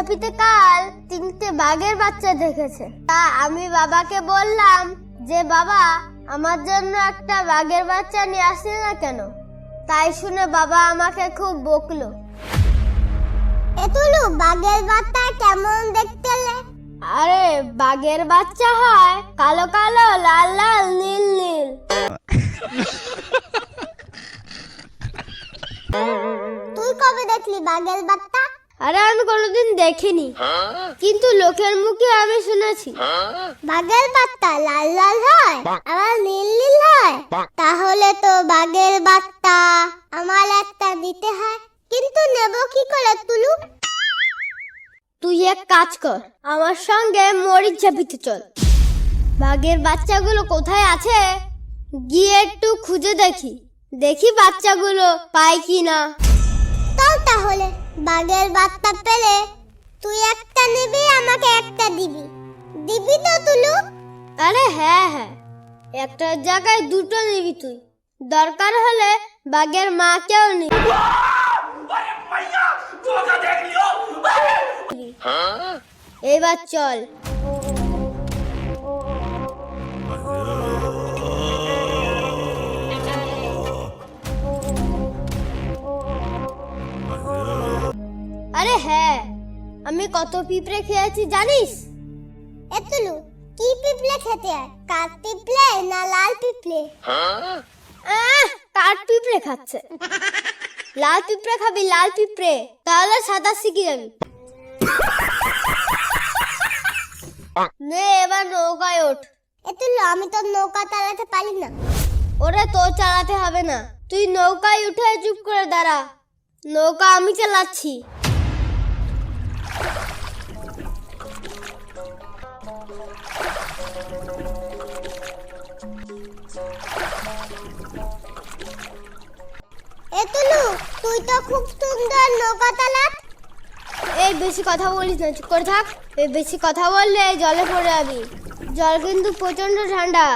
ঝুপিতে কাল 3টে বাঘের বাচ্চা দেখেছে। তা আমি বাবাকে বললাম যে বাবা, আমার জন্য একটা বাঘের বাচ্চা নিয়ে আসলে না কেন? তাই শুনে বাবা আমাকে খুব বকলো। এতুলু, বাঘের বাচ্চা কেমন দেখতে? আরে বাঘের বাচ্চা হয় কালো কালো, লাল লাল, নীল নীল। তুই কবে দেখলি বাঘের বাচ্চা? আরে আমি কোনোদিন দেখিনি, কিন্তু লোকের মুখে আমি শুনেছি। বাঘের বাচ্চা লাল লাল হয় আবার নীল নীল হয়? তাহলে তো বাঘের বাচ্চা আমার একটা দিতে হয়, কিন্তু নেব কি করে তুলু? তুই এক কাজ কর, আমার সঙ্গে মরিচ ঝাপিতে চল। বাঘের বাচ্চাগুলো কোথায় আছে গিয়ে একটু খুঁজে দেখি বাচ্চাগুলো পাই কিনা। চল তাহলে। বাঘের বাচ্চা পেলে তুই একটা নিবি, আমাকে একটা দিবি। দিবি তো তুলু? আরে হ্যাঁ হ্যাঁ, একটা জায়গায় দুটো নিবি তুই। দরকার হলে বাঘের মাকেও নিবি। এবার চল। আরে হ্যাঁ, আমি কত পিঁপড়ে খেয়েছি জানিস? এতুলু, কি পিঁপড়ে খেতে হয়? কাঠ পিঁপড়ে না লাল পিঁপড়ে? কাঠ পিঁপড়ে খাচ্ছে। লাল পিঁপড়ে খাবি, লাল পিঁপড়ে, তাহলে সাঁতার শিখে যাবি। নে এবার নৌকায় ওঠ। এতুলু, আমি তো নৌকা চালাতে পারি না। ওরে তোর চালাতে হবে না, তুই নৌকায় উঠে চুপ করে দাঁড়া। নৌকা আমি চালাচ্ছি। এতুলু, তুই তো খুব সুন্দর নৌকা চালাস। এই বেশি কথা বলিস না, চুপ করে থাক। এই বেশি কথা বললে জলে পড়ে যাবি। জল কিন্তু প্রচন্ড ঠান্ডা।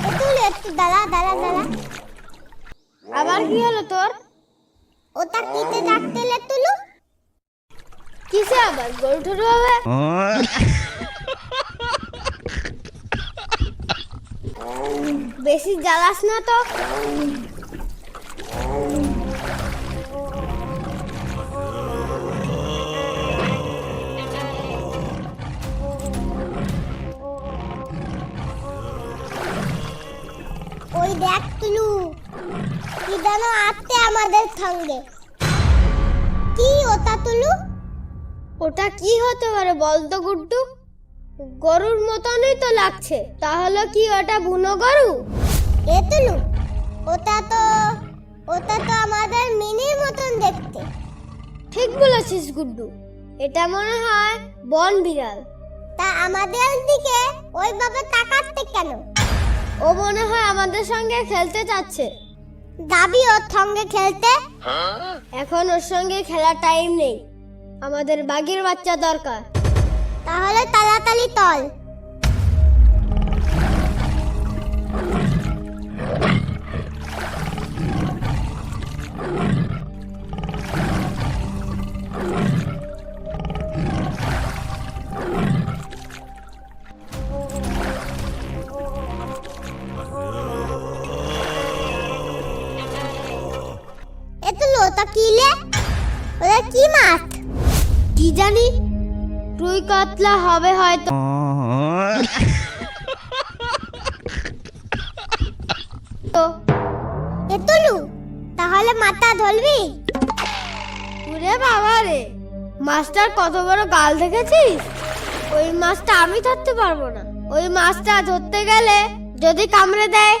এতুলু, একটু দাঁড়া দাঁড়া দাঁড়া। আবার কি হলো তোর? ওটা কিতে ডাকতে তুলু? কিসে আবার? গরু টরু হবে? বেশি জ্বালাস না তো। ওই দেখ তুলু, কি যেন আসছে আমাদের সঙ্গে। কি ওটা তুলু? ওটা কি হতে পারে বলতো গুড্ডু? গরুর মতনই তো লাগছে। তাহলে কি ওটা বুনো গরু? এ তুলু, ওটা তো আমাদের মিনির মতন দেখতে। ঠিক বলেছিস গুড্ডু, এটা মনে হয় বন বিড়াল। তা আমাদের দিকে ওইভাবে তাকাচ্ছে কেন? ও মনে হয় আমাদের সঙ্গে খেলতে চাচ্ছে। যাবি ওর সঙ্গে খেলতে? এখন ওর সঙ্গে খেলার টাইম নেই, আমাদের বাঘের বাচ্চা দরকার। তাহলে তাড়াতাড়ি চল। ওটা কিলে? ওটা কি মাছ? কি জানি, রুই কাতলা হবে হয়তো। এতুলু, তাহলে মাথা ধরবি? ওরে বাবা রে, মাছটার কত বড় গাল দেখেছিস? ওই মাছটা আমি ধরতে পারবো না। ওই মাছটা ধরতে গেলে যদি কামড়ে দেয়